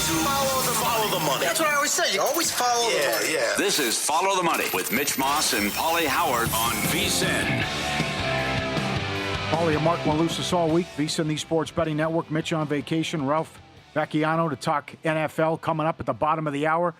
Follow the money. That's what I always say. You always follow the money. Yeah. This is Follow the Money with Mitch Moss and Pauly Howard on VSiN. Pauly and Marc Malusis all week. VSiN, the Sports Betting Network. Mitch on vacation. Ralph Vacciano to talk NFL coming up at the bottom of the hour.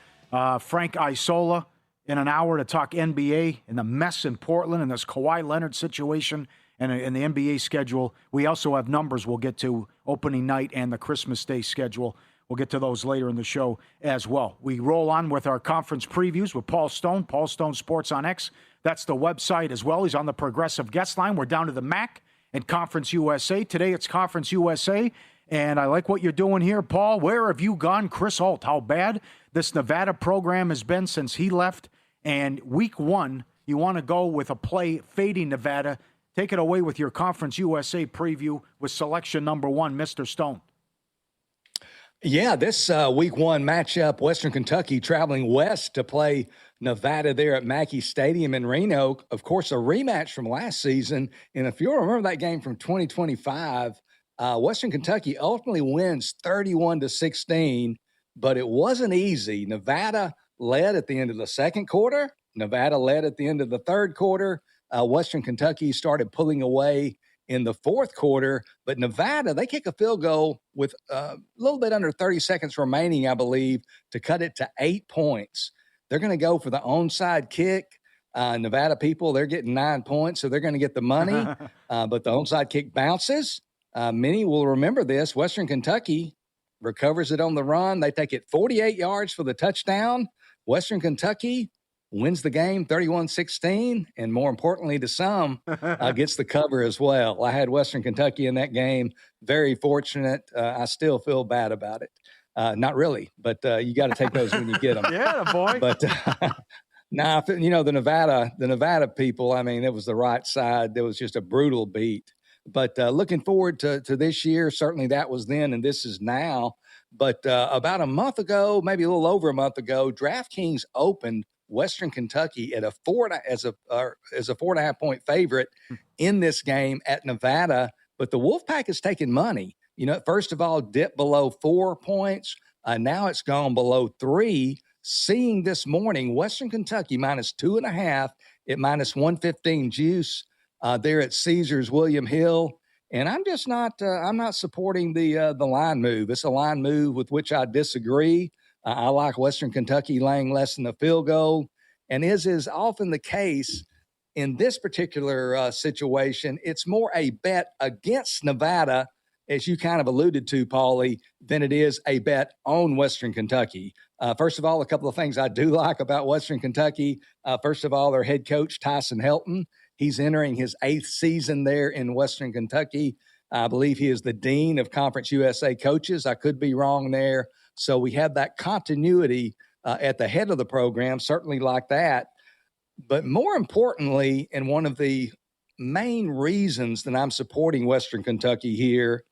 Frank Isola in an hour to talk NBA and the mess in Portland and this Kawhi Leonard situation and the NBA schedule. We also have numbers we'll get to opening night and the Christmas Day schedule. We'll get to those later in the show as well. We roll on with our conference previews with Paul Stone, Paul Stone Sports on X. That's the website as well. He's on the Progressive guest line. We're down to the MAC and Conference USA. Today it's Conference USA, and I like what you're doing here, Paul. Where have you gone, Chris Holt? How bad this Nevada program has been since he left. And week one, you want to go with a play fading Nevada. Take it away with your Conference USA preview with selection number one, Mr. Stone. Yeah, this week one matchup, Western Kentucky traveling west to play Nevada there at Mackey Stadium in Reno. Of course, a rematch from last season. And if you remember that game from 2025, Western Kentucky ultimately wins 31-16, but it wasn't easy. Nevada led at the end of the second quarter. Nevada led at the end of the third quarter. Western Kentucky started pulling away in the fourth quarter, but Nevada, they kick a field goal with a little bit under 30 seconds remaining, I believe, to cut it to 8 points. They're going to go for the onside kick. Nevada people, they're getting 9 points, so they're going to get the money, but the onside kick bounces. Many will remember this. Western Kentucky recovers it on the run. They take it 48 yards for the touchdown. Western Kentucky wins the game 31-16, and more importantly to some, gets the cover as well. I had Western Kentucky in that game. Very fortunate. I still feel bad about it. Not really, but you got to take those when you get them. Yeah, boy. But now, the Nevada people, I mean, it was the right side. There was just a brutal beat. But looking forward to this year, certainly that was then and this is now. But about a month ago, maybe a little over a month ago, DraftKings opened Western Kentucky at as a 4.5 point favorite in this game at Nevada. But the Wolfpack has taken money. First of all, dipped below 4 points. Now it's gone below 3. Seeing this morning, Western Kentucky minus 2.5 at minus 115 juice there at Caesars William Hill. And I'm just not I'm not supporting the line move. It's a line move with which I disagree. I like Western Kentucky laying less than a field goal. And as is often the case in this particular situation, it's more a bet against Nevada, as you kind of alluded to, Pauly, than it is a bet on Western Kentucky. First of all, a couple of things I do like about Western Kentucky. First of all, their head coach, Tyson Helton. He's entering his 8th season there in Western Kentucky. I believe he is the dean of Conference USA coaches. I could be wrong there. So we have that continuity at the head of the program, certainly like that. But more importantly, and one of the main reasons that I'm supporting Western Kentucky here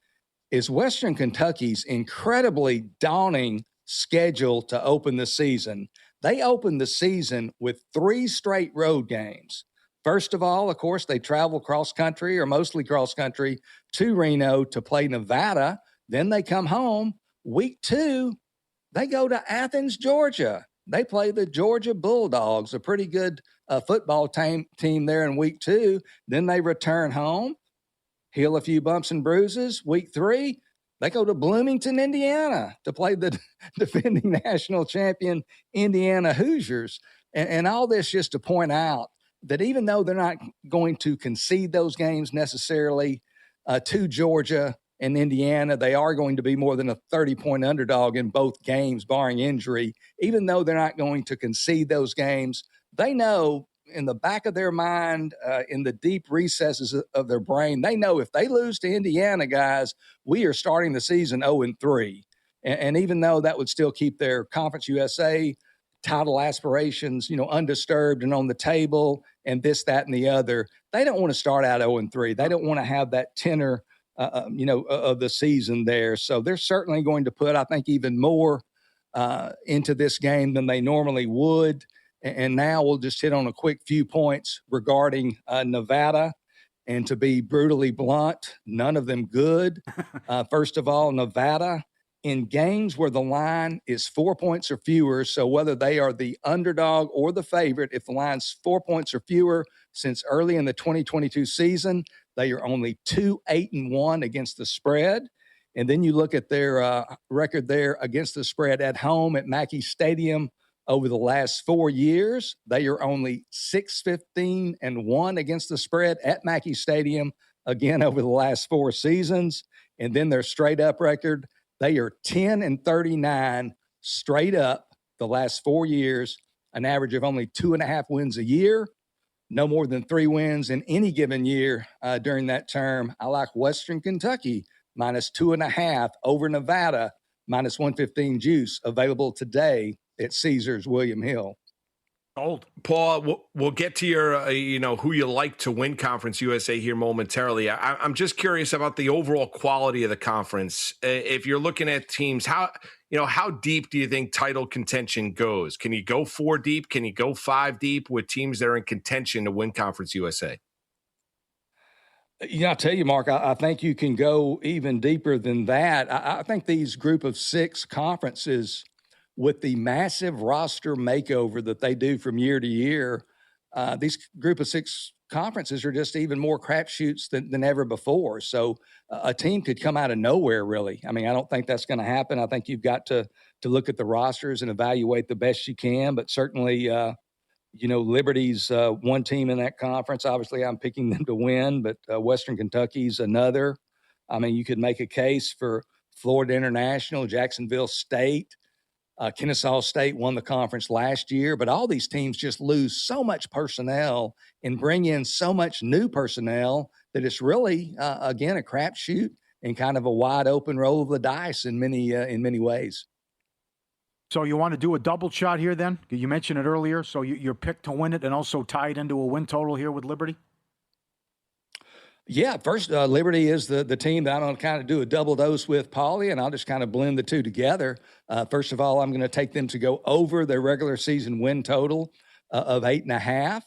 is Western Kentucky's incredibly daunting schedule to open the season. They opened the season with 3 straight road games. First of all, of course, they travel cross-country or mostly cross-country to Reno to play Nevada. Then they come home. Week 2, they go to Athens, Georgia. They play the Georgia Bulldogs, a pretty good football team there in week 2. Then they return home, heal a few bumps and bruises. Week 3, they go to Bloomington, Indiana to play the defending national champion Indiana Hoosiers. And all this just to point out that even though they're not going to concede those games necessarily to Georgia and Indiana, they are going to be more than a 30-point underdog in both games, barring injury. Even though they're not going to concede those games, they know in the back of their mind, in the deep recesses of their brain, they know if they lose to Indiana, guys, we are starting the season 0-3. And even though that would still keep their Conference USA title aspirations, undisturbed and on the table and this, that, and the other, they don't want to start out 0-3. They don't want to have that tenor of the season there. So they're certainly going to put, I think, even more into this game than they normally would. And now we'll just hit on a quick few points regarding Nevada. And to be brutally blunt, none of them good. First of all, Nevada in games where the line is 4 points or fewer, so whether they are the underdog or the favorite, if the line's 4 points or fewer since early in the 2022 season, they are only 2-8-1 against the spread. And then you look at their record there against the spread at home at Mackey Stadium over the last 4 years. They are only 6-15-1 against the spread at Mackey Stadium, again, over the last 4 seasons. And then their straight up record, they are 10-39 straight up the last 4 years, an average of only 2.5 wins a year, no more than 3 wins in any given year during that term. I like Western Kentucky -2.5 over Nevada -115 juice, available today at Caesars William Hill. Old. Paul, we'll get to your, who you like to win Conference USA here momentarily. I'm just curious about the overall quality of the conference. If you're looking at teams, how deep do you think title contention goes? Can you go 4 deep? Can you go 5 deep with teams that are in contention to win Conference USA? Yeah, I'll tell you, Mark, I think you can go even deeper than that. I think these group of 6 conferences, with the massive roster makeover that they do from year to year, these group of 6 conferences are just even more crapshoots than ever before. So a team could come out of nowhere, really. I mean, I don't think that's going to happen. I think you've got to look at the rosters and evaluate the best you can. But certainly, Liberty's one team in that conference. Obviously, I'm picking them to win, but Western Kentucky's another. I mean, you could make a case for Florida International, Jacksonville State. Kennesaw State won the conference last year, but all these teams just lose so much personnel and bring in so much new personnel that it's really, again, a crapshoot and kind of a wide open roll of the dice in many ways. So you want to do a double shot here then? You mentioned it earlier. So you're picked to win it and also tie it into a win total here with Liberty? Yeah, first, Liberty is the team that I'm going to kind of do a double dose with, Pauly, and I'll just kind of blend the two together. First of all, I'm going to take them to go over their regular season win total of 8.5,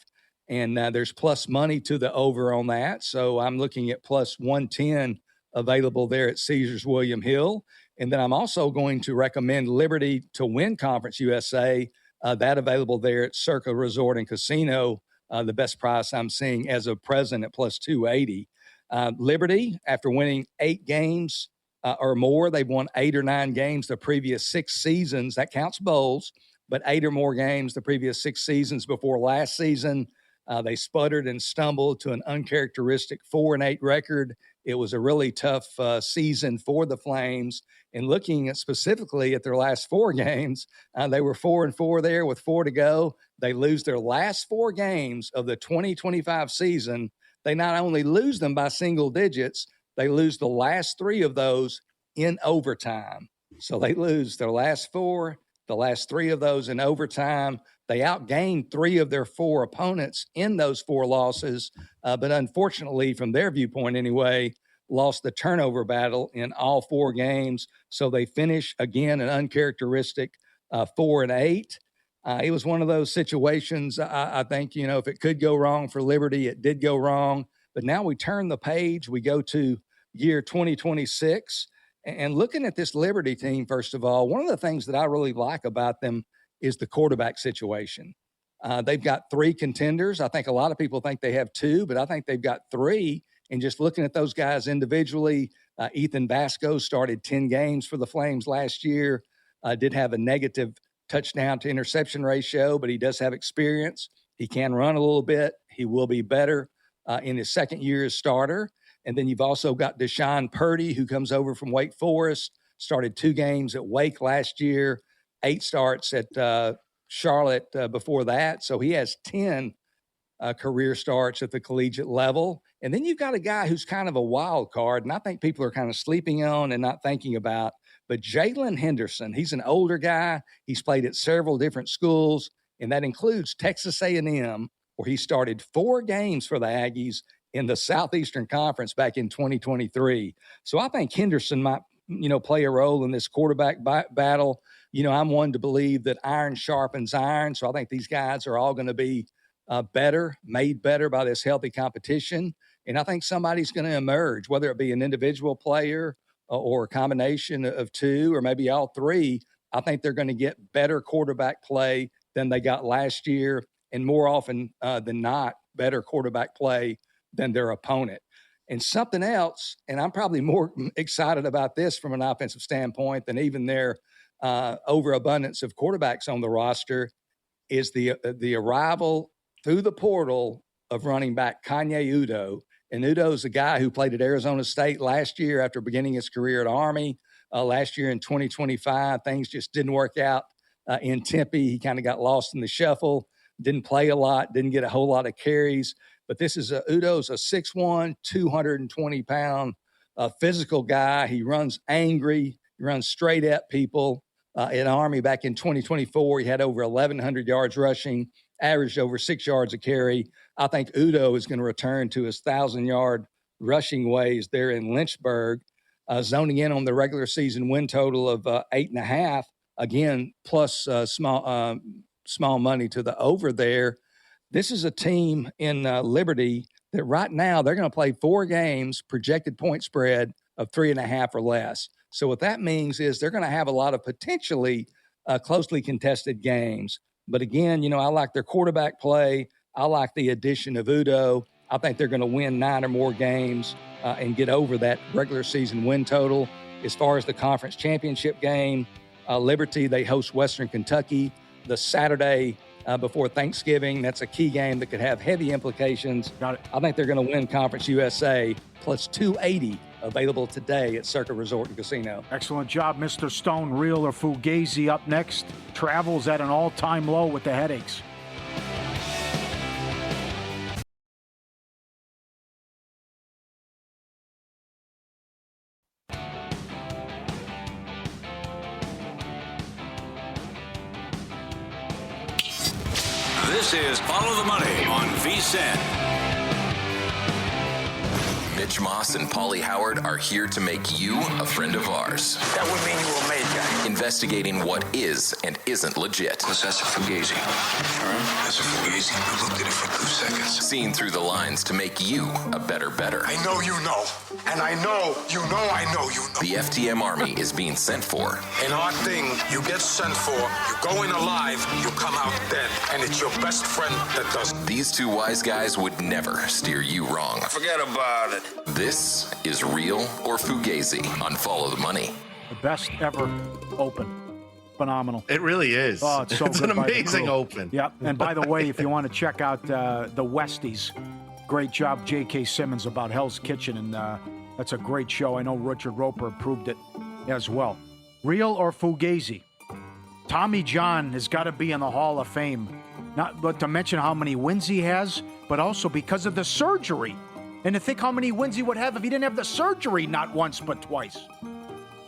and there's plus money to the over on that. So I'm looking at plus 110 available there at Caesars William Hill. And then I'm also going to recommend Liberty to win Conference USA, that available there at Circa Resort and Casino. The best price I'm seeing as of present at plus 280. Liberty, after winning 8 games or more, they've won 8 or 9 games the previous 6 seasons. That counts bowls, but 8 or more games the previous 6 seasons before last season. They sputtered and stumbled to an uncharacteristic 4-8 record. It was a really tough season for the Flames. And looking at specifically at their last 4 games, they were 4-4 there with 4 to go. They lose their last 4 games of the 2025 season. They not only lose them by single digits, they lose the last 3 of those in overtime. So they lose their last 4, the last 3 of those in overtime. They outgained 3 of their 4 opponents in those 4 losses, but unfortunately, from their viewpoint anyway, lost the turnover battle in all 4 games. So they finish, again, an uncharacteristic 4-8. It was one of those situations, I think, if it could go wrong for Liberty, it did go wrong. But now we turn the page. We go to year 2026. And looking at this Liberty team, first of all, one of the things that I really like about them is the quarterback situation. They've got 3 contenders. I think a lot of people think they have 2, but I think they've got 3. And just looking at those guys individually, Ethan Vasco started 10 games for the Flames last year, did have a negative touchdown to interception ratio, but he does have experience. He can run a little bit. He will be better in his second year as starter. And then you've also got Deshaun Purdy, who comes over from Wake Forest, started 2 games at Wake last year, 8 starts at Charlotte before that. So he has 10 career starts at the collegiate level. And then you've got a guy who's kind of a wild card, and I think people are kind of sleeping on and not thinking about, but Jalen Henderson. He's an older guy. He's played at several different schools, and that includes Texas A&M, where he started 4 games for the Aggies in the Southeastern Conference back in 2023. So I think Henderson might, play a role in this quarterback battle. I'm one to believe that iron sharpens iron. So I think these guys are all going to be made better by this healthy competition. And I think somebody's going to emerge, whether it be an individual player or a combination of two or maybe all three, I think they're going to get better quarterback play than they got last year, and more often than not, better quarterback play than their opponent. And something else, and I'm probably more excited about this from an offensive standpoint than even their overabundance of quarterbacks on the roster, is the arrival through the portal of running back Kanye Udoh. And Udoh's a guy who played at Arizona State last year after beginning his career at Army. Last year in 2025, things just didn't work out in Tempe. He kind of got lost in the shuffle, didn't play a lot, didn't get a whole lot of carries. But this is Udoh's a 6'1", 220-pound physical guy. He runs angry. He runs straight at people. In Army back in 2024, he had over 1,100 yards rushing, averaged over 6 yards a carry. I think Udoh is going to return to his 1,000-yard rushing ways there in Lynchburg, zoning in on the regular season win total of 8.5. Again, plus small money to the over there. This is a team in Liberty that right now they're going to play 4 games, projected point spread of 3.5 or less. So what that means is they're going to have a lot of potentially closely contested games. But again, I like their quarterback play. I like the addition of Udoh. I think they're going to win 9 or more games and get over that regular season win total. As far as the conference championship game, Liberty, they host Western Kentucky the Saturday before Thanksgiving. That's a key game that could have heavy implications. Got it. I think they're going to win Conference USA plus 280 available today at Circa Resort and Casino. Excellent job, Mr. Stone. Real or Fugazi up next. Travels at an all-time low with the headaches. This is Follow the Money on VSiN. Mitch Moss and Pauly Howard are here to make you a friend of ours. That would mean you were made guy. Investigating what is and isn't legit. That's a fugazi. All right? That's a fugazi. I looked at it for 2 seconds. Seeing through the lines to make you a better. I know you know. And I know you know I know you know. The FTM Army is being sent for. In our thing, you get sent for, you go in alive, you come out dead. And it's your best friend that does it. These two wise guys would never steer you wrong. Forget about it. This is Real or Fugazi on Follow the Money. The best ever open. Phenomenal. It really is. Oh, it's so it's good an by the amazing crew. open. Yep. And by the way, if you want to check out the Westies, great job, J.K. Simmons, about Hell's Kitchen. And that's a great show. I know Richard Roper approved it as well. Real or Fugazi? Tommy John has got to be in the Hall of Fame. Not but to mention how many wins he has, but also because of the surgery. And to think how many wins he would have if he didn't have the surgery, not once but twice.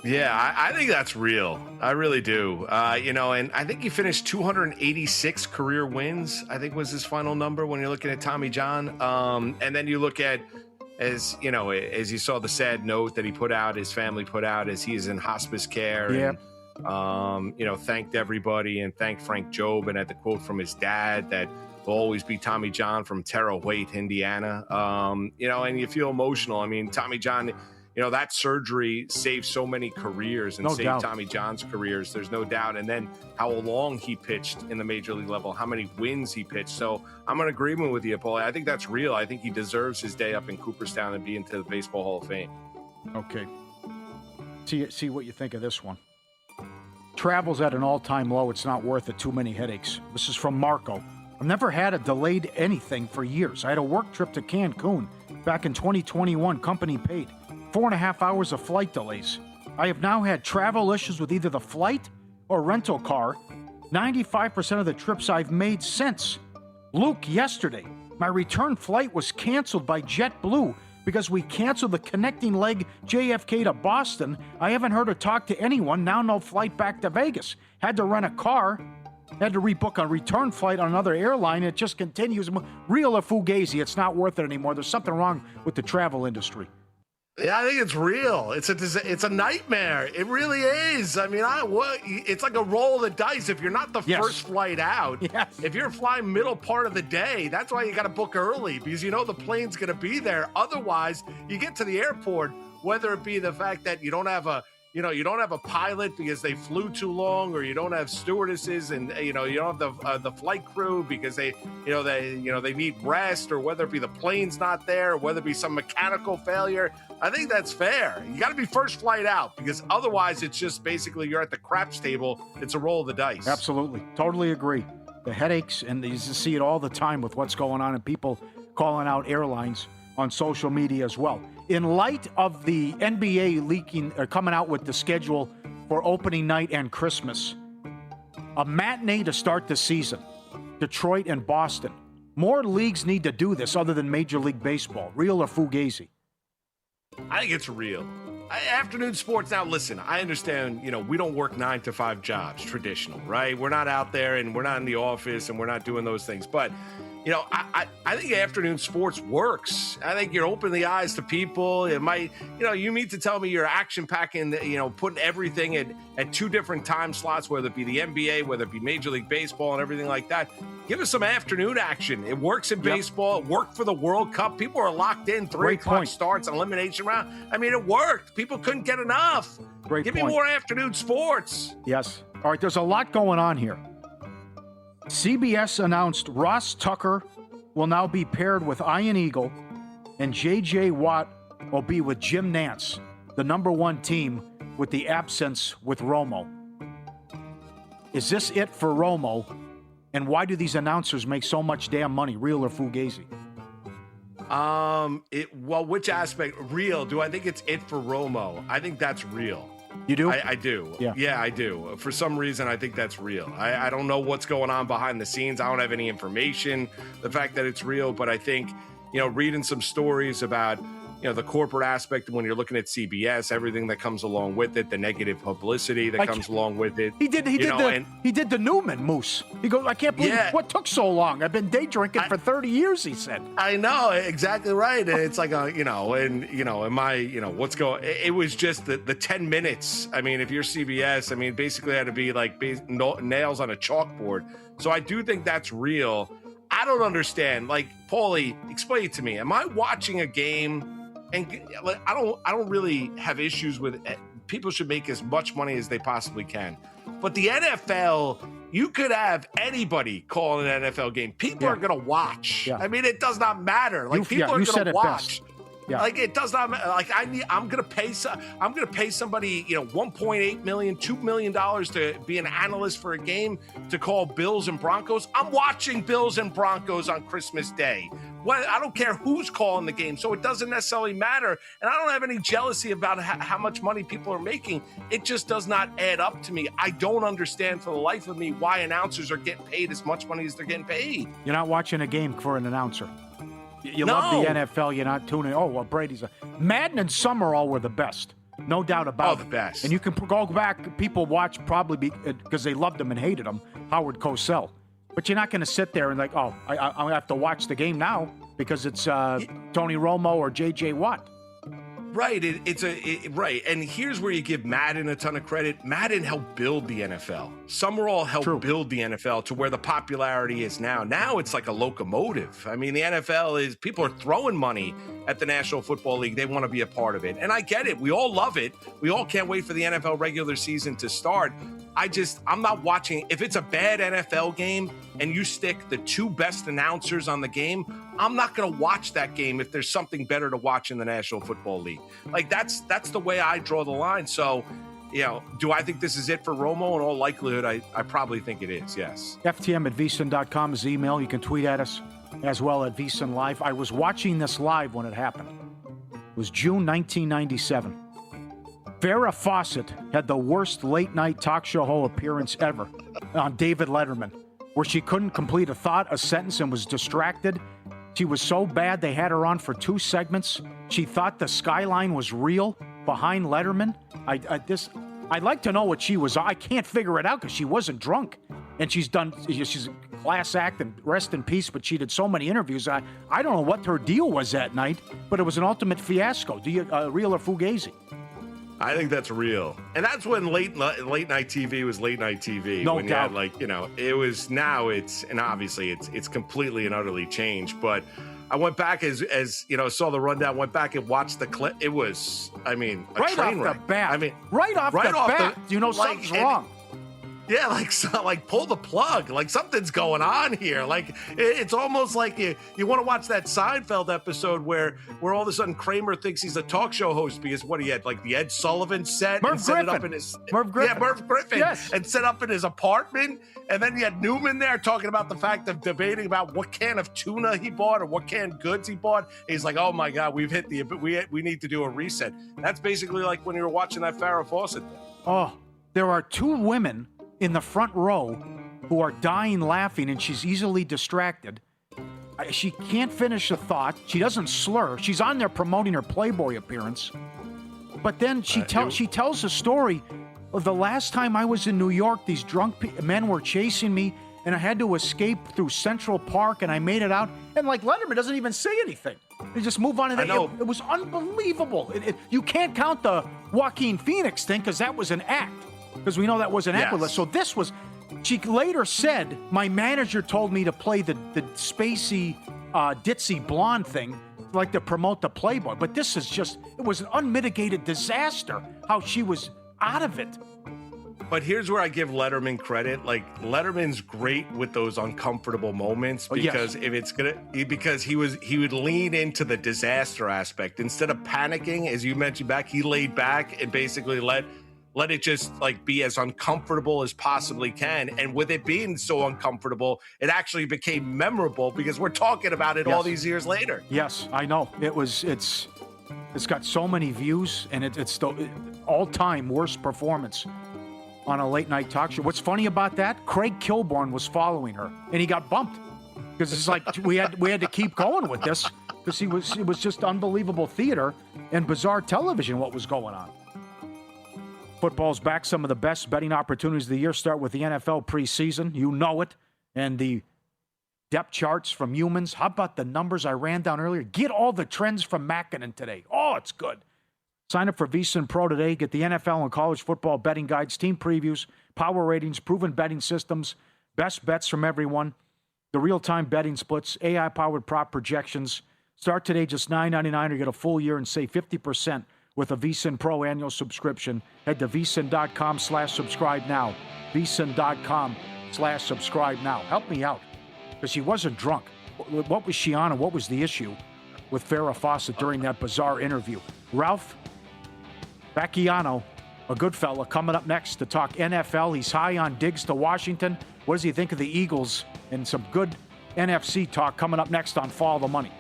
Yeah, I think that's real. I really do. And I think he finished 286 career wins, I think was his final number when you're looking at Tommy John. And then you look at, as you saw the sad note that he put out, his family put out as he's in hospice care. Yeah. And, thanked everybody and thanked Frank Jobe and had the quote from his dad that will always be Tommy John from Terre Haute, Indiana. And you feel emotional. I mean, Tommy John, that surgery saved so many careers and saved Tommy John's careers. There's no doubt. And then how long he pitched in the major league level, how many wins he pitched. So I'm in agreement with you, Paulie. I think that's real. I think he deserves his day up in Cooperstown and be into the Baseball Hall of Fame. Okay. See what you think of this one. Travels at an all-time low. It's not worth it. Too many headaches. This is from Marco. I've never had a delayed anything for years. I had a work trip to Cancun back in 2021, company paid. 4.5 hours of flight delays. I have now had travel issues with either the flight or rental car 95% of the trips I've made since. Luke, yesterday, my return flight was canceled by JetBlue because we canceled the connecting leg JFK to Boston. I haven't heard or talked to anyone. Now no flight back to Vegas. Had to rent a car. Had to rebook a return flight on another airline. It just continues. Real or Fugazi, it's not worth it anymore. There's something wrong with the travel industry. Yeah, I think it's real. It's a nightmare. It really is. I mean, it's like a roll of the dice. If you're not the first flight out, if you're flying middle part of the day, that's why you got to book early because the plane's going to be there. Otherwise, you get to the airport whether it be the fact that you don't have a pilot because they flew too long, or you don't have stewardesses, and you don't have the flight crew because they need rest, or whether it be the plane's not there, or whether it be some mechanical failure. I think that's fair. You got to be first flight out, because otherwise it's just basically you're at the craps table. It's a roll of the dice. Absolutely. Totally agree. The headaches, and you see it all the time with what's going on, and people calling out airlines on social media as well. In light of the NBA coming out with the schedule for opening night and Christmas, a matinee to start the season, Detroit and Boston. More leagues need to do this other than Major League Baseball. Real or fugazi? I think it's real. Afternoon sports. Now, listen, I understand, we don't work 9 to 5 jobs, traditional, right? We're not out there, and we're not in the office, and we're not doing those things. But, I think afternoon sports works. I think you're opening the eyes to people. It might, you mean to tell me you're action packing, putting everything at 2 different time slots, whether it be the NBA, whether it be Major League Baseball and everything like that. Give us some afternoon action. It works in baseball. It worked for the World Cup. People are locked in. 3 o'clock starts, an elimination round. I mean, it worked. People couldn't get enough. Give me more afternoon sports. Yes. All right, there's a lot going on here. CBS announced Ross Tucker will now be paired with Ian Eagle, and J.J. Watt will be with Jim Nantz, the number 1 team, with the absence with Romo. Is this it for Romo? And why do these announcers make so much damn money, real or fugazi? Which aspect? Real. Do I think it's it for Romo? I think that's real. You do? I do. Yeah, I do. For some reason, I think that's real. I don't know what's going on behind the scenes. I don't have any information, the fact that it's real. But I think, reading some stories about, the corporate aspect when you're looking at CBS, everything that comes along with it, the negative publicity that comes along with it. He did the Newman Moose. He goes, I can't believe what took so long. I've been day drinking for 30 years, he said. I know, exactly right. And it's like, what's going, it was just the 10 minutes. I mean, if you're CBS, basically had to be like nails on a chalkboard. So I do think that's real. I don't understand. Like, Pauly, explain it to me. Am I watching a game? And I don't really have issues with it. People should make as much money as they possibly can. But the NFL, you could have anybody call an NFL game. People are going to watch. Yeah. It does not matter. Like, people are going to watch. Yeah. Like, it does not matter. Like, I'm going to pay somebody, $1.8 million, $2 million to be an analyst for a game to call Bills and Broncos. I'm watching Bills and Broncos on Christmas Day. I don't care who's calling the game, so it doesn't necessarily matter. And I don't have any jealousy about how much money people are making. It just does not add up to me. I don't understand for the life of me why announcers are getting paid as much money as they're getting paid. You're not watching a game for an announcer. You love the NFL. You're not tuning. Oh, well, Brady's Madden and Summerall were the best. No doubt about it. The best. And you can go back. People watch probably because they loved him and hated him, Howard Cosell. But you're not going to sit there and like, I have to watch the game now because it's Tony Romo or J.J. Watt. Right. Right. And here's where you give Madden a ton of credit. Madden helped build the NFL. Summerall helped build the NFL to where the popularity is now. Now it's like a locomotive. The NFL people are throwing money at the National Football League. They want to be a part of it. And I get it. We all love it. We all can't wait for the NFL regular season to start. I'm not watching. If it's a bad NFL game and you stick the 2 best announcers on the game, I'm not going to watch that game if there's something better to watch in the National Football League. Like, that's the way I draw the line. So, do I think this is it for Romo? In all likelihood, I probably think it is, yes. FTM@vsin.com is email. You can tweet at us as well at VSiN Live. I was watching this live when it happened. It was June 1997. Farrah Fawcett had the worst late-night talk show appearance ever on David Letterman, where she couldn't complete a thought, a sentence, and was distracted. She was so bad they had her on for 2 segments. She thought the skyline was real behind Letterman. I'd like to know what she was. I can't figure it out because she wasn't drunk. And she's a class act and rest in peace, but she did so many interviews. I don't know what her deal was that night, but it was an ultimate fiasco. Do you real or fugazi? I think that's real. And that's when late night TV was late night TV. No when doubt. You had it was, now it's, and obviously it's completely and utterly changed. But I went back as saw the rundown, went back and watched the clip. It was, a right train off wreck. the bat. I mean, right off the bat. Something's wrong. Yeah, like pull the plug. Like something's going on here. Like it's almost like you want to watch that Seinfeld episode where all of a sudden Kramer thinks he's a talk show host because what he had like the Ed Sullivan set Merv and set Griffin. it up in his Merv Griffin. Yeah, Merv Griffin. Yes. And set up in his apartment. And then you had Newman there talking about the fact of debating about what can of tuna he bought or what canned goods he bought. And he's like, oh my God, we've hit we need to do a reset. That's basically like when you were watching that Farrah Fawcett thing. Oh, there are two women in the front row who are dying laughing, and she's easily distracted. She can't finish a thought. She doesn't slur. She's on there promoting her Playboy appearance. But then she tells a story of the last time I was in New York, these drunk men were chasing me, and I had to escape through Central Park, and I made it out. And like Letterman doesn't even say anything. They just move on to that. It was unbelievable. You can't count the Joaquin Phoenix thing because that was an act. Because we know that was an act. Yes. So this was, she later said, my manager told me to play the spacey, ditzy blonde thing, like to promote the Playboy. But this is just, it was an unmitigated disaster, how she was out of it. But here's where I give Letterman credit. Like Letterman's great with those uncomfortable moments because because he would lean into the disaster aspect instead of panicking, as you mentioned back. He laid back and basically let it just like be as uncomfortable as possibly can. And with it being so uncomfortable, it actually became memorable because we're talking about it all these years later. Yes, I know. It's got so many views, and it's the all-time worst performance on a late-night talk show. What's funny about that? Craig Kilborn was following her, and he got bumped because it's like we had to keep going with this because it was just unbelievable theater and bizarre television what was going on. Football's back. Some of the best betting opportunities of the year start with the NFL preseason. You know it. And the depth charts from Humans. How about the numbers I ran down earlier? Get all the trends from Mackinnon today. Oh, it's good. Sign up for VSiN Pro today. Get the NFL and college football betting guides, team previews, power ratings, proven betting systems, best bets from everyone, the real-time betting splits, AI-powered prop projections. Start today just $9.99 or get a full year and save 50% with a VSiN Pro annual subscription. Head to vsin.com/subscribe now. vsin.com/subscribe now. Help me out, because she wasn't drunk. What was she on, and what was the issue with Farrah Fawcett during that bizarre interview? Ralph Vacciano, a good fella, coming up next to talk NFL. He's high on Diggs to Washington. What does he think of the Eagles? And some good NFC talk coming up next on Follow the Money.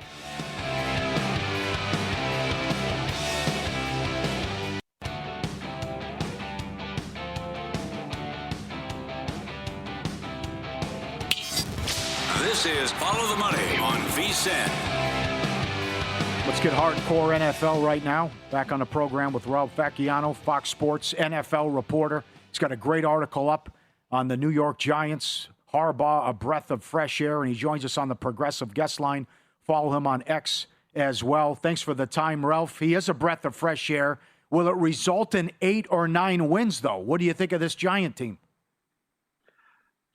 This is Follow the Money on VSiN. Let's get hardcore NFL right now. Back on the program with Ralph Vacciano, Fox Sports NFL reporter. He's got a great article up on the New York Giants. Harbaugh, a breath of fresh air, and he joins us on the Progressive Guest Line. Follow him on X as well. Thanks for the time, Ralph. He is a breath of fresh air. Will it result in 8 or 9 wins, though? What do you think of this Giant team?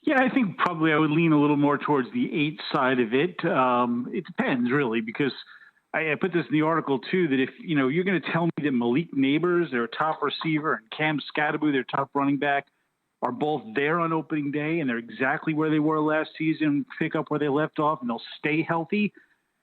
Yeah, I think probably I would lean a little more towards the 8 side of it. It depends, really, because I put this in the article, too, that if, you're going to tell me that Malik Neighbors, their top receiver, and Cam Scatterby, their top running back, are both there on opening day and they're exactly where they were last season, pick up where they left off, and they'll stay healthy,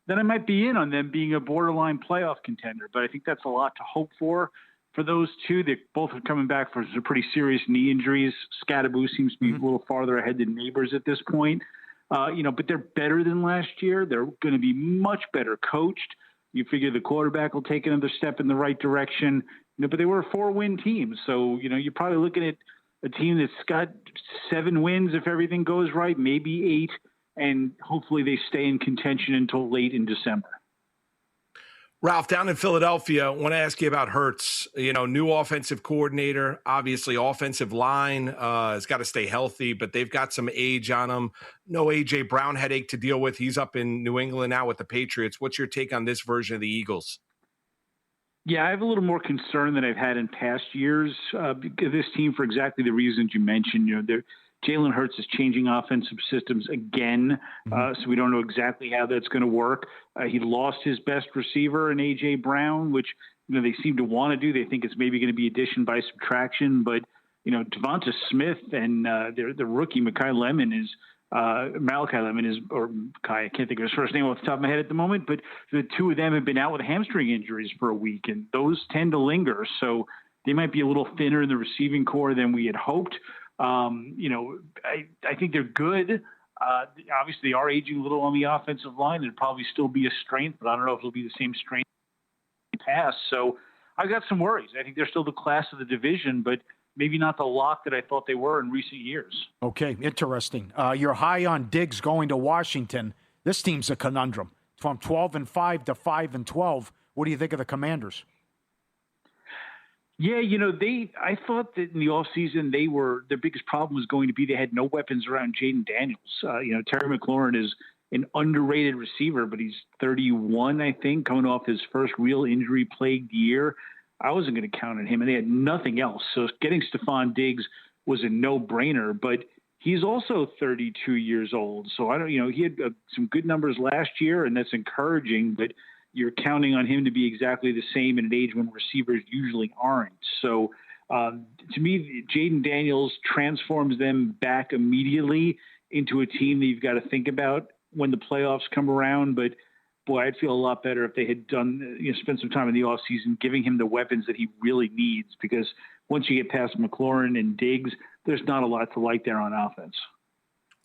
then I might be in on them being a borderline playoff contender. But I think that's a lot to hope for those two. They both are coming back for some pretty serious knee injuries. Scatterby seems to be a little farther ahead than Neighbors at this point. But they're better than last year. They're going to be much better coached. You figure the quarterback will take another step in the right direction. But they were a 4-win team. So, you're probably looking at a team that's got 7 wins if everything goes right, maybe 8, and hopefully they stay in contention until late in December. Ralph, down in Philadelphia, I want to ask you about Hurts. New offensive coordinator, obviously offensive line has got to stay healthy, but they've got some age on them. No A.J. Brown headache to deal with. He's up in New England now with the Patriots. What's your take on this version of the Eagles? Yeah, I have a little more concern than I've had in past years. This team, for exactly the reasons you mentioned, they're Jalen Hurts is changing offensive systems again, so we don't know exactly how that's going to work. He lost his best receiver in A.J. Brown, which they seem to want to do. They think it's maybe going to be addition by subtraction, but Devonta Smith and the rookie Malachi Lemon is, or Kai, I can't think of his first name off the top of my head at the moment, but the two of them have been out with hamstring injuries for a week, and those tend to linger. So they might be a little thinner in the receiving core than we had hoped. I think they're good. Obviously, they are aging a little on the offensive line. It'd probably still be a strength, but I don't know if it'll be the same strength pass. So I've got some worries. I think they're still the class of the division, but maybe not the lock that I thought they were in recent years. Okay, interesting. You're high on Diggs going to Washington. This team's a conundrum. From 12-5 to 5-12. What do you think of the Commanders? Yeah, I thought that in the offseason their biggest problem was going to be they had no weapons around Jaden Daniels. Terry McLaurin is an underrated receiver, but he's 31, I think, coming off his first real injury-plagued year. I wasn't going to count on him, and they had nothing else. So getting Stephon Diggs was a no-brainer, but he's also 32 years old. So he had some good numbers last year, and that's encouraging, but you're counting on him to be exactly the same in an age when receivers usually aren't. So to me, Jaden Daniels transforms them back immediately into a team that you've got to think about when the playoffs come around. But boy, I'd feel a lot better if they had spent some time in the offseason giving him the weapons that he really needs, because once you get past McLaurin and Diggs, there's not a lot to like there on offense.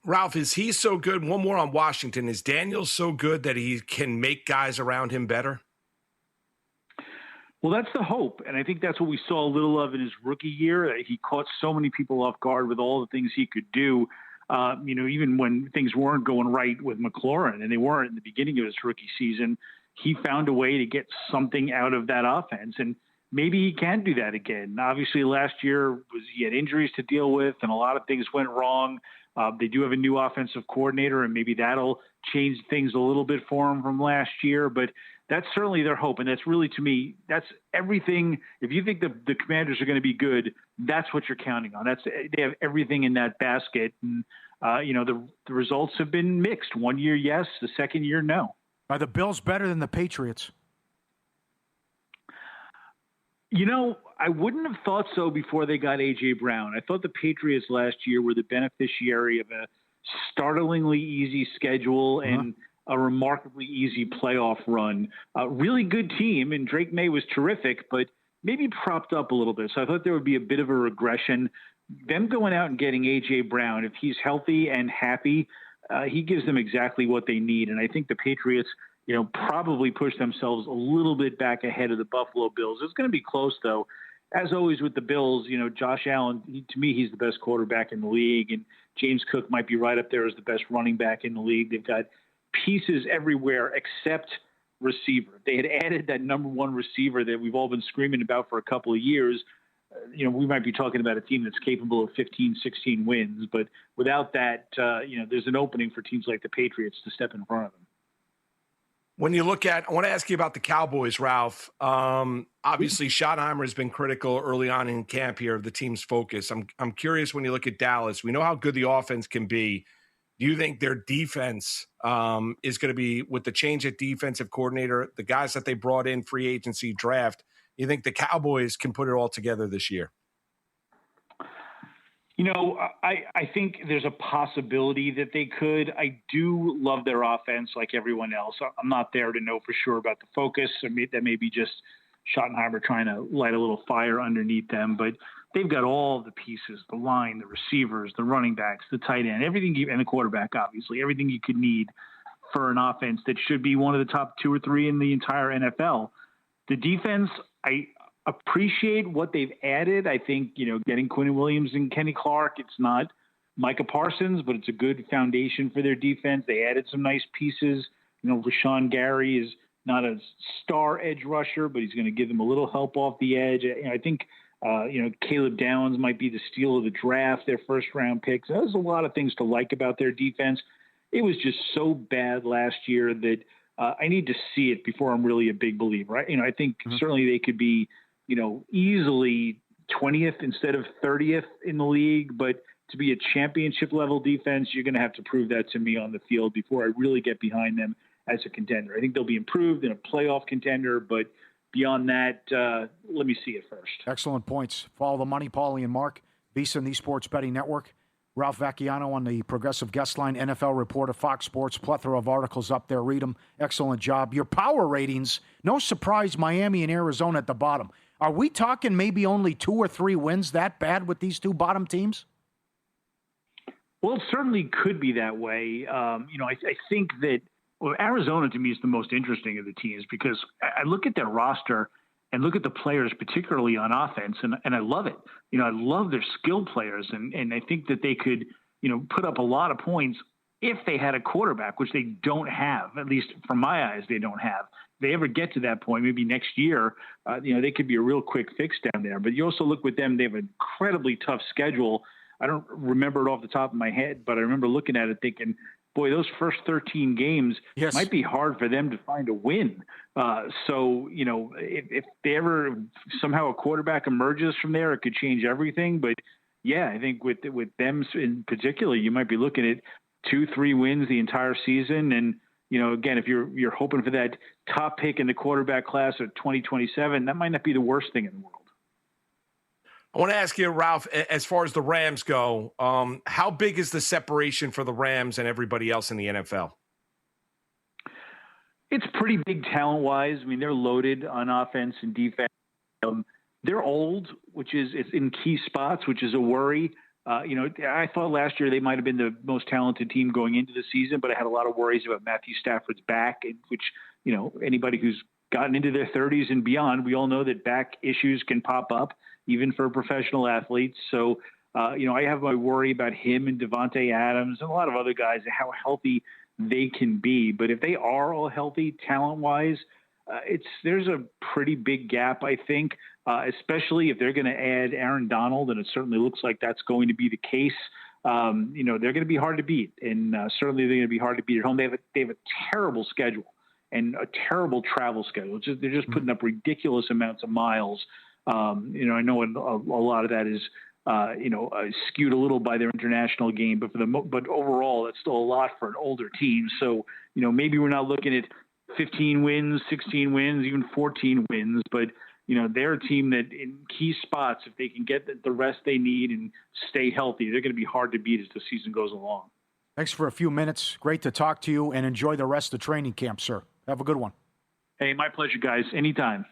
Ralph, is he so good? One more on Washington. Is Daniels so good that he can make guys around him better? Well, that's the hope, and I think that's what we saw a little of in his rookie year. He caught so many people off guard with all the things he could do. Even when things weren't going right with McLaurin, and they weren't in the beginning of his rookie season, he found a way to get something out of that offense, and maybe he can do that again. Obviously, last year he had injuries to deal with, and a lot of things went wrong. They do have a new offensive coordinator, and maybe that'll change things a little bit for him from last year, but that's certainly their hope. And that's really, to me, that's everything. If you think the Commanders are going to be good, that's what you're counting on. They have everything in that basket. And, the results have been mixed. 1 year, yes. The second year, no. Are the Bills better than the Patriots? I wouldn't have thought so before they got A.J. Brown. I thought the Patriots last year were the beneficiary of a startlingly easy schedule and a remarkably easy playoff run. A really good team, and Drake May was terrific, but maybe propped up a little bit. So I thought there would be a bit of a regression. Them going out and getting A.J. Brown, if he's healthy and happy, he gives them exactly what they need. And I think the Patriots probably push themselves a little bit back ahead of the Buffalo Bills. It's going to be close, though. As always with the Bills, Josh Allen, to me, he's the best quarterback in the league, and James Cook might be right up there as the best running back in the league. They've got pieces everywhere except receiver. They had added that number one receiver that we've all been screaming about for a couple of years. We might be talking about a team that's capable of 15, 16 wins, but without that, there's an opening for teams like the Patriots to step in front of them. When you look at, I want to ask you about the Cowboys, Ralph. Obviously, Schottenheimer has been critical early on in camp here of the team's focus. I'm curious, when you look at Dallas, we know how good the offense can be. Do you think their defense is going to be, with the change at defensive coordinator, the guys that they brought in free agency draft, you think the Cowboys can put it all together this year? I think there's a possibility that they could. I do love their offense like everyone else. I'm not there to know for sure about the focus. That may be just Schottenheimer trying to light a little fire underneath them, but they've got all the pieces, the line, the receivers, the running backs, the tight end, everything, and the quarterback, obviously, everything you could need for an offense that should be one of the top 2 or 3 in the entire NFL. The defense, I appreciate what they've added. I think, getting Quinn Williams and Kenny Clark, it's not Micah Parsons, but it's a good foundation for their defense. They added some nice pieces. Rashawn Gary is not a star edge rusher, but he's going to give them a little help off the edge. I think, Caleb Downs might be the steal of the draft, their first round pick. So there's a lot of things to like about their defense. It was just so bad last year that I need to see it before I'm really a big believer. I think certainly they could be, easily 20th instead of 30th in the league, but to be a championship level defense, you're going to have to prove that to me on the field before I really get behind them as a contender. I think they'll be improved in a playoff contender, but beyond that, let me see it first. Excellent points. Follow the money, Pauly and Marc, VSiN, the Sports Betting Network. Ralph Vacciano on the Progressive Guest Line, NFL reporter, Fox Sports, plethora of articles up there. Read them. Excellent job. Your power ratings, no surprise, Miami and Arizona at the bottom. Are we talking maybe only 2 or 3 wins that bad with these two bottom teams? Well, it certainly could be that way. I think that Arizona to me is the most interesting of the teams because I look at their roster and look at the players, particularly on offense, and I love it. I love their skilled players, and I think that they could, put up a lot of points if they had a quarterback, which they don't have, at least from my eyes, they don't have. If they ever get to that point, maybe next year, they could be a real quick fix down there. But you also look with them, they have an incredibly tough schedule. I don't remember it off the top of my head, but I remember looking at it thinking, boy, those first 13 games might be hard for them to find a win. If they ever somehow a quarterback emerges from there, it could change everything. But yeah, I think with them in particular, you might be looking at 2-3 wins the entire season. And, again, if you're hoping for that top pick in the quarterback class of 2027, that might not be the worst thing in the world. I want to ask you, Ralph, as far as the Rams go, how big is the separation for the Rams and everybody else in the NFL? It's pretty big talent-wise. I mean, they're loaded on offense and defense. They're old, which is in key spots, which is a worry. I thought last year they might have been the most talented team going into the season, but I had a lot of worries about Matthew Stafford's back, which, anybody who's gotten into their 30s and beyond, we all know that back issues can pop up, even for professional athletes. So, I have my worry about him and Devontae Adams and a lot of other guys and how healthy they can be. But if they are all healthy talent-wise, there's a pretty big gap, I think, especially if they're going to add Aaron Donald, and it certainly looks like that's going to be the case. They're going to be hard to beat, and certainly they're going to be hard to beat at home. They have a terrible schedule and a terrible travel schedule. They're just putting up ridiculous amounts of miles. I know a lot of that is, skewed a little by their international game, but overall, that's still a lot for an older team. So, maybe we're not looking at 15 wins, 16 wins, even 14 wins, but, they're a team that in key spots, if they can get the rest they need and stay healthy, they're going to be hard to beat as the season goes along. Thanks for a few minutes. Great to talk to you, and enjoy the rest of training camp, sir. Have a good one. Hey, my pleasure, guys. Anytime.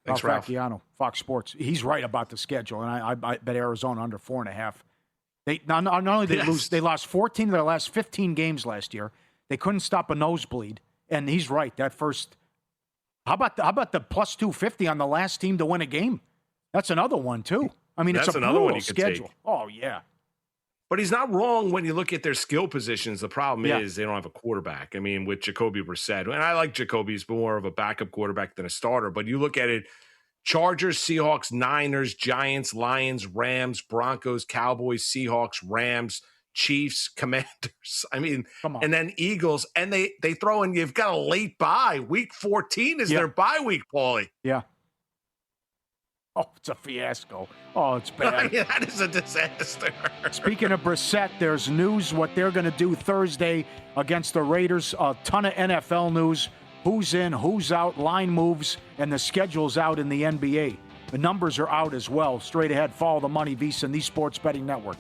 Thanks, Ralph. Vacciano, Fox Sports. He's right about the schedule, and I bet Arizona under 4.5. They not only they lost 14 of their last 15 games last year. They couldn't stop a nosebleed, and he's right. That first, how about the plus 250 on the last team to win a game? That's another one too. I mean, it's a brutal schedule. Oh yeah. But he's not wrong when you look at their skill positions. The problem is they don't have a quarterback. I mean, with Jacoby Brissett, and I like Jacoby, he's more of a backup quarterback than a starter. But you look at it, Chargers, Seahawks, Niners, Giants, Lions, Rams, Broncos, Cowboys, Seahawks, Rams, Chiefs, Commanders. I mean, and then Eagles. And they throw in, you've got a late bye. Week 14 is their bye week, Pauly. Yeah. Oh, it's a fiasco. Oh, it's bad. That is a disaster. Speaking of Brissett, there's news what they're going to do Thursday against the Raiders. A ton of NFL news. Who's in, who's out, line moves, and the schedule's out in the NBA. The numbers are out as well. Straight ahead, follow the money, VSiN, the Sports Betting Network.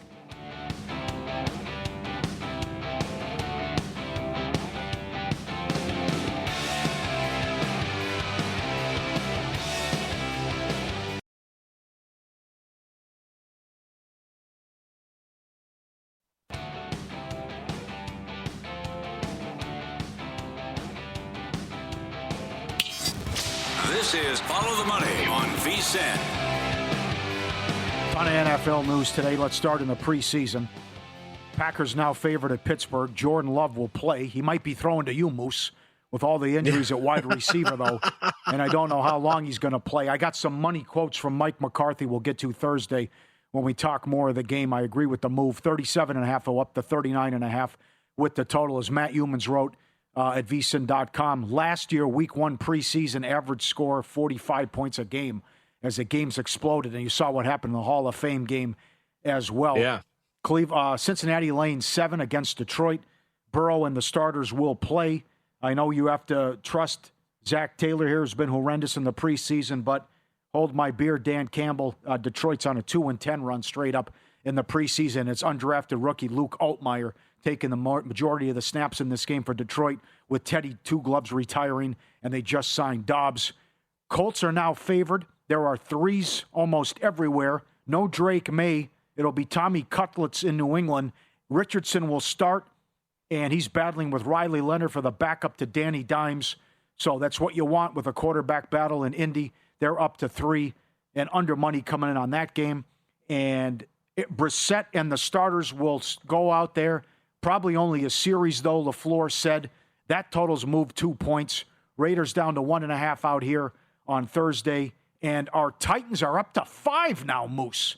This is Follow the Money on VSiN. Ton of NFL news today. Let's start in the preseason. Packers now favored at Pittsburgh. Jordan Love will play. He might be throwing to you, Moose, with all the injuries at wide receiver, though. And I don't know how long he's going to play. I got some money quotes from Mike McCarthy we'll get to Thursday when we talk more of the game. I agree with the move. 37.5 will up to 39.5 with the total, as Matt Humans wrote at vsin.com. Last year, week one preseason average score, 45 points a game. as the games exploded, and you saw what happened in the Hall of Fame game as well. Yeah. Cincinnati laying 7 against Detroit. Burrow and the starters will play. I know you have to trust Zach Taylor here, who's been horrendous in the preseason, but hold my beer, Dan Campbell. Detroit's on a 2-10 run straight up in the preseason. It's undrafted rookie Luke Altmaier taking the majority of the snaps in this game for Detroit, with Teddy Two Gloves retiring, and they just signed Dobbs. Colts are now favored. There are threes almost everywhere. No Drake May. It'll be Tommy Cutlets in New England. Richardson will start, and he's battling with Riley Leonard for the backup to Danny Dimes. So that's what you want with a quarterback battle in Indy. They're up to 3 and under money coming in on that game. And Brissett and the starters will go out there. Probably only a series, though, LaFleur said. That total's moved 2 points. Raiders down to 1.5 out here on Thursday. And our Titans are up to 5 now, Moose.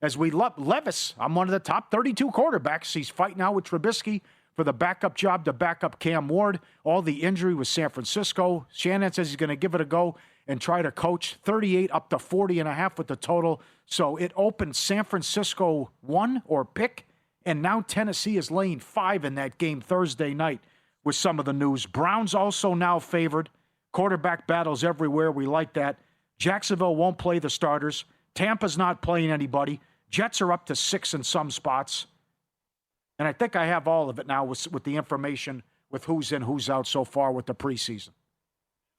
As we love Levis, I'm one of the top 32 quarterbacks. He's fighting out with Trubisky for the backup job to back up Cam Ward. All the injury with San Francisco. Shannon says he's going to give it a go and try to coach. 38 up to 40.5 with the total. So it opened San Francisco 1 or pick, and now Tennessee is laying 5 in that game Thursday night with some of the news. Browns also now favored. Quarterback battles everywhere. We like that. Jacksonville won't play the starters. Tampa's not playing anybody. Jets are up to 6 in some spots. And I think I have all of it now with the information with who's in, who's out so far with the preseason.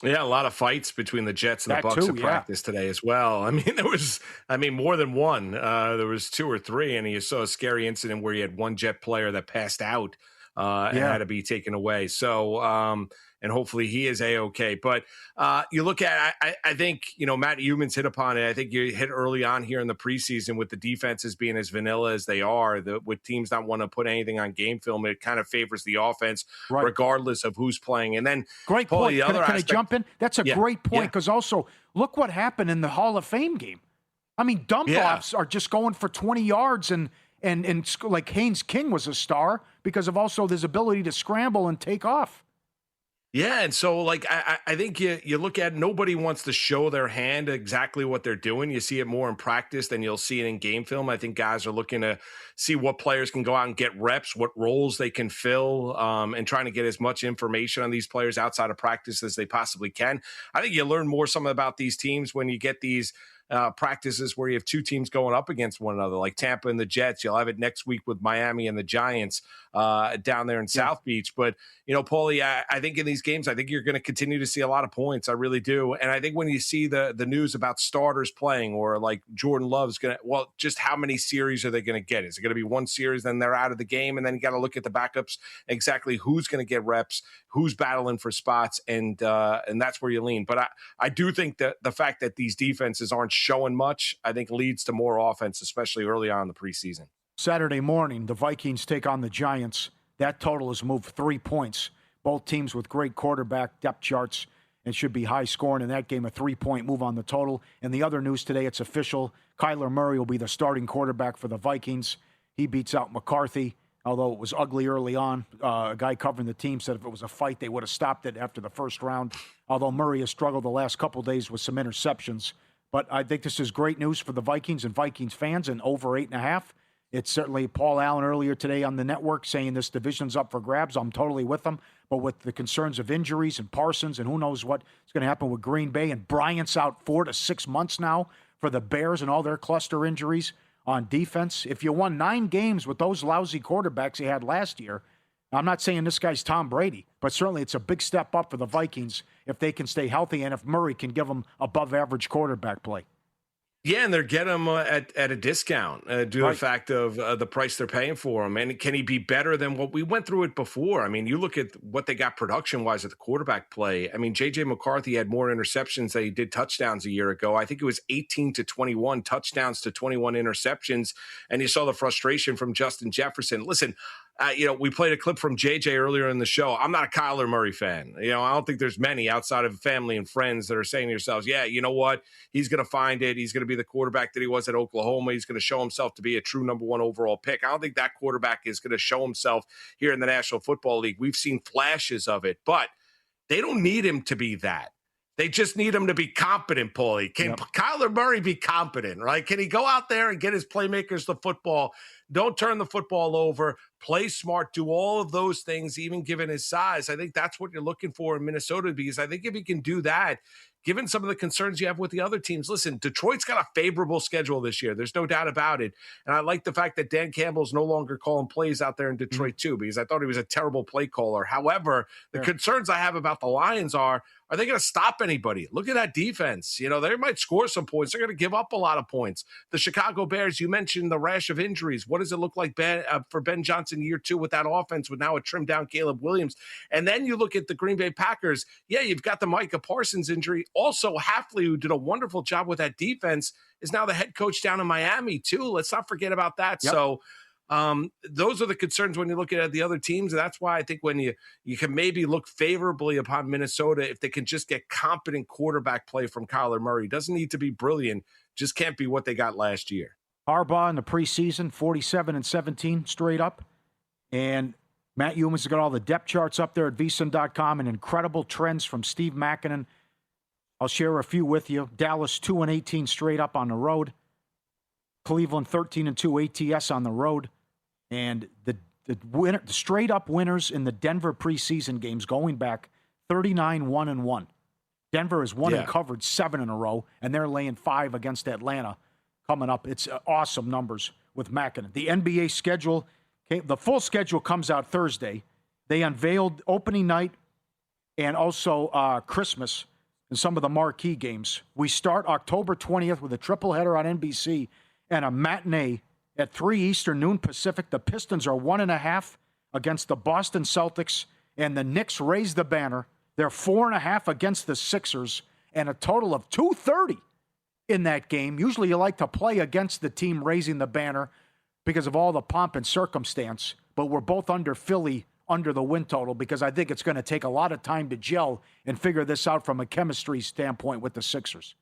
Yeah, a lot of fights between the Jets and the Bucs in practice today as well. I mean, there was more than one. There was 2 or 3, and you saw a scary incident where you had one Jet player that passed out and had to be taken away. So, and hopefully he is A-okay. But you look at, I think, Matt Humans hit upon it. I think you hit early on here in the preseason with the defenses being as vanilla as they are, with teams not want to put anything on game film. It kind of favors the offense regardless of who's playing. And then great point. Can I jump in? That's a great point, because also look what happened in the Hall of Fame game. I mean, dump-offs are just going for 20 yards, and like Haynes King was a star because of also his ability to scramble and take off. Yeah, and so I think you look at, nobody wants to show their hand exactly what they're doing. You see it more in practice than you'll see it in game film. I think guys are looking to see what players can go out and get reps, what roles they can fill, and trying to get as much information on these players outside of practice as they possibly can. I think you learn more about these teams when you get these practices where you have 2 teams going up against one another, like Tampa and the Jets. You'll have it next week with Miami and the Giants down there in South Beach. But, Pauly, I think in these games, I think you're going to continue to see a lot of points. I really do. And I think when you see the news about starters playing, or like Jordan Love's going to, just how many series are they going to get? Is it going to be 1 series, then they're out of the game? And then you got to look at the backups, exactly who's going to get reps, who's battling for spots, and that's where you lean. But I do think that the fact that these defenses aren't showing much, I think leads to more offense, especially early on in the preseason. Saturday morning, the Vikings take on the Giants. That total has moved 3 points. Both teams with great quarterback depth charts, and should be high scoring in that game. A 3-point move on the total. And the other news today, it's official. Kyler Murray will be the starting quarterback for the Vikings. He beats out McCarthy, although it was ugly early on. A guy covering the team said if it was a fight, they would have stopped it after the first round. Although Murray has struggled the last couple days with some interceptions. But I think this is great news for the Vikings and Vikings fans, and over 8.5. It's certainly Paul Allen earlier today on the network saying this division's up for grabs. I'm totally with him. But with the concerns of injuries and Parsons and who knows what is going to happen with Green Bay, and Bryant's out 4 to 6 months now for the Bears and all their cluster injuries on defense. If you won 9 games with those lousy quarterbacks you had last year, I'm not saying this guy's Tom Brady, but certainly it's a big step up for the Vikings if they can stay healthy and if Murray can give them above average quarterback play. Yeah, and they're getting him at a discount due to the fact of the price they're paying for him. And can he be better than what we went through it before? I mean, you look at what they got production-wise at the quarterback play. I mean, J.J. McCarthy had more interceptions than he did touchdowns a year ago. I think it was 18 to 21 touchdowns to 21 interceptions. And you saw the frustration from Justin Jefferson. Listen, we played a clip from JJ earlier in the show. I'm not a Kyler Murray fan. I don't think there's many outside of family and friends that are saying to yourselves, yeah, you know what? He's going to find it. He's going to be the quarterback that he was at Oklahoma. He's going to show himself to be a true number 1 overall pick. I don't think that quarterback is going to show himself here in the National Football League. We've seen flashes of it, but they don't need him to be that. They just need him to be competent, Paulie. Can Kyler Murray be competent, right? Can he go out there and get his playmakers the football? Don't turn the football over. Play smart. Do all of those things, even given his size. I think that's what you're looking for in Minnesota, because I think if he can do that, given some of the concerns you have with the other teams, listen, Detroit's got a favorable schedule this year. There's no doubt about it. And I like the fact that Dan Campbell's no longer calling plays out there in Detroit too, because I thought he was a terrible play caller. However, the concerns I have about the Lions are they going to stop anybody? Look at that defense. You know, they might score some points. They're going to give up a lot of points. The Chicago Bears, you mentioned the rash of injuries. What does it look like for Ben Johnson year 2 with that offense, with now a trimmed down Caleb Williams? And then you look at the Green Bay Packers. Yeah, you've got the Micah Parsons injury. Also, Hafley, who did a wonderful job with that defense, is now the head coach down in Miami too. Let's not forget about that. Yep. So those are the concerns when you look at the other teams. And that's why I think when you can maybe look favorably upon Minnesota if they can just get competent quarterback play from Kyler Murray. Doesn't need to be brilliant, just can't be what they got last year. Harbaugh in the preseason, 47-17 straight up. And Matt Humans has got all the depth charts up there at vsin.com and incredible trends from Steve Makinen. I'll share a few with you. Dallas 2-18 straight up on the road. Cleveland 13-2 ATS on the road. And the straight up winners in the Denver preseason games going back 39-1-1. Denver has won and covered 7 in a row, and they're laying 5 against Atlanta coming up. It's awesome numbers with Makinen. The NBA schedule, the full schedule comes out Thursday. They unveiled opening night and also Christmas in some of the marquee games. We start October 20th with a triple-header on NBC and a matinee at 3 Eastern, noon Pacific. The Pistons are 1.5 against the Boston Celtics, and the Knicks raise the banner. They're 4.5 against the Sixers, and a total of 230 in that game. Usually you like to play against the team raising the banner because of all the pomp and circumstance, but we're both under Philly under the win total because I think it's going to take a lot of time to gel and figure this out from a chemistry standpoint with the Sixers.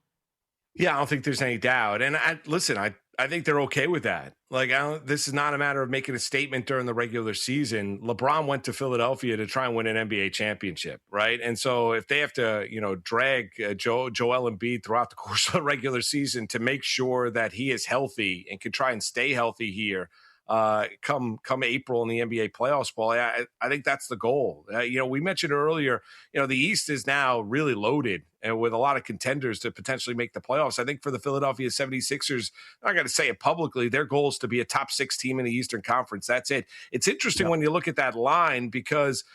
Yeah, I don't think there's any doubt. And I think they're okay with that. Like, this is not a matter of making a statement during the regular season. LeBron went to Philadelphia to try and win an NBA championship, right? And so if they have to, drag Joel Embiid throughout the course of the regular season to make sure that he is healthy and can try and stay healthy here, come April in the NBA playoffs, Paul, I think that's the goal. We mentioned earlier, the East is now really loaded and with a lot of contenders to potentially make the playoffs. I think for the Philadelphia 76ers, I got to say it publicly, their goal is to be a top 6 team in the Eastern Conference. That's it. It's interesting when you look at that line because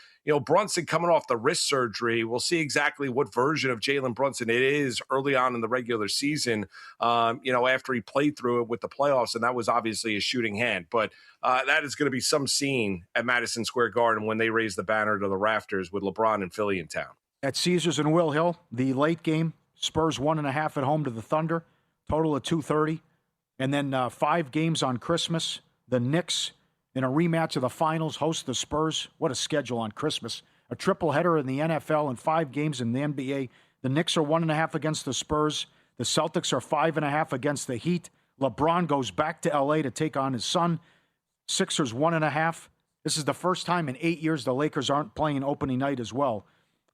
Brunson coming off the wrist surgery. We'll see exactly what version of Jalen Brunson it is early on in the regular season, after he played through it with the playoffs, and that was obviously a shooting hand. But that is going to be some scene at Madison Square Garden when they raise the banner to the rafters with LeBron and Philly in town. At Caesars and Will Hill, the late game, Spurs 1.5 at home to the Thunder, total of 230. And then 5 games on Christmas. The Knicks, in a rematch of the finals, host the Spurs. What a schedule on Christmas. A triple header in the NFL and 5 games in the NBA. The Knicks are 1.5 against the Spurs. The Celtics are 5.5 against the Heat. LeBron goes back to L.A. to take on his son. Sixers 1.5. This is the first time in 8 years the Lakers aren't playing opening night as well.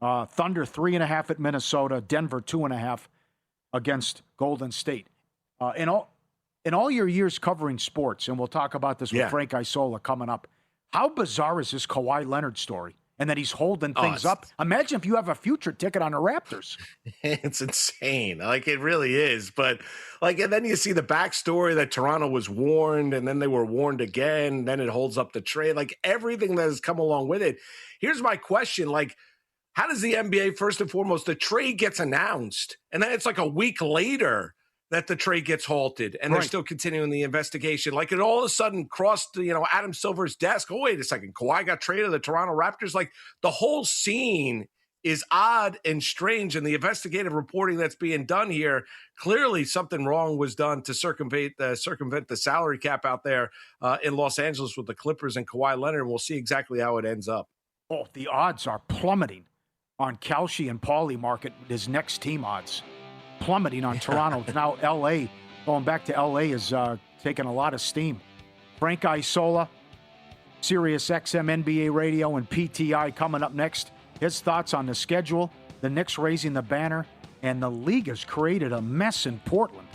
Thunder 3.5 at Minnesota. Denver 2.5 against Golden State. In all your years covering sports, and we'll talk about this with Frank Isola coming up, how bizarre is this Kawhi Leonard story? And that he's holding things up. Imagine if you have a future ticket on the Raptors. It's insane. Like, it really is. But, and then you see the backstory that Toronto was warned, and then they were warned again. Then it holds up the trade. Like, everything that has come along with it. Here's my question. How does the NBA, first and foremost, the trade gets announced, and then it's like a week later that the trade gets halted, and they're still continuing the investigation. Like, it all of a sudden crossed, Adam Silver's desk. Oh, wait a second. Kawhi got traded to the Toronto Raptors. Like, the whole scene is odd and strange, and the investigative reporting that's being done here, clearly something wrong was done to circumvent the salary cap out there in Los Angeles with the Clippers and Kawhi Leonard, and we'll see exactly how it ends up. Oh, the odds are plummeting on Kalshi and Pauly market, his next team odds. Plummeting on Toronto. Now L.A., going back to L.A., is taking a lot of steam. Frank Isola, Sirius XM NBA Radio and PTI coming up next. His thoughts on the schedule the Knicks raising the banner, and the league has created a mess in Portland.